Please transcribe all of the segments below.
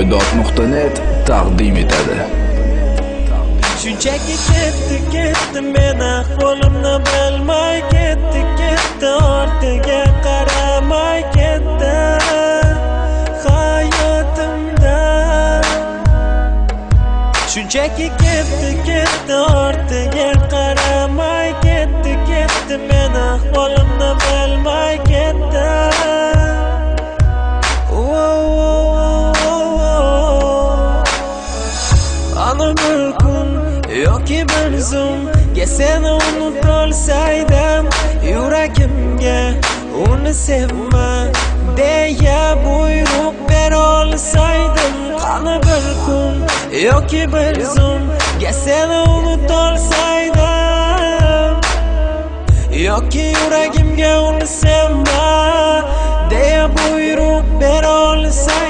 Voydod.net taqdim etadi. Shunchaki ketdi men ahvolimni bilmay ketdi ortiga qaramay ketdi hayotimda. Shunchaki ketdi ortiga qaramay ketdi men ahvolimni bilmay ketdi. Ana bir kun yoki bir zumga seni unutolsaydim, yuragimga uni sevma deya buyruq berolsaydim. Ana bir kun yoki bir zumga seni unutolsaydim, yoki yuragimga uni sevma deya buyruq berolsaydim.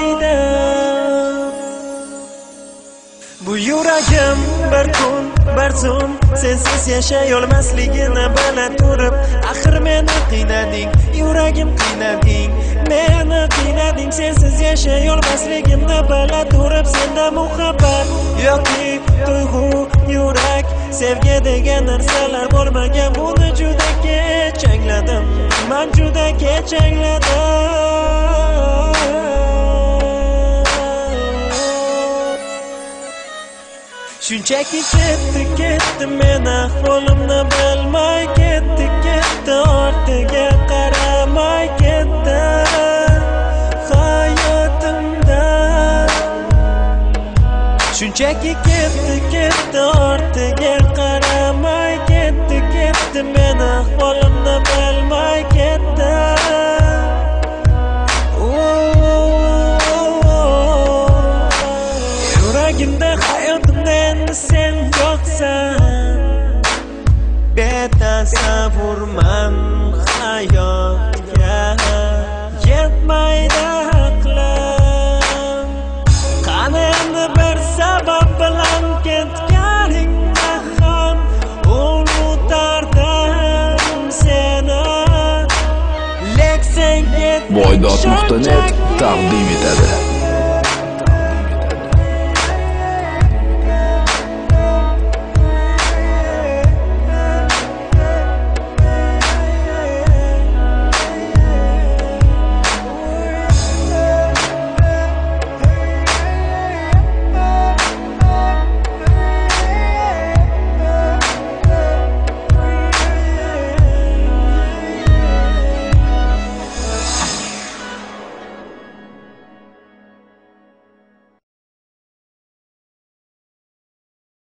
Bu yuragim bir kun bir zum sensiz yashay olmasligini bila turib, axir meni qiynading, yuragim qiynading, meni qiynading. Sensiz yashay olmasligimni bila turib, senda muhabbat yoki tuyg'u, yurak, sevgi degan narsalar bo'lmagan. Buni juda kech angladim, men juda kech angladim. Shunchaki ketdi men ahvolimni bilmay ketdi ortiga qaramay ketdi hayotimda. Shunchaki ketdi ortiga qaramay ketdi men ahvolimni bilmay ketdi. Yuragimda hayotimda endi sen yo'qsan, betasavvurman hayotga yetmaydi aqlim. Qani endi bir sabab bilan ketganingda ham unutardim seni, lekin Voydod.net taqdim etadi.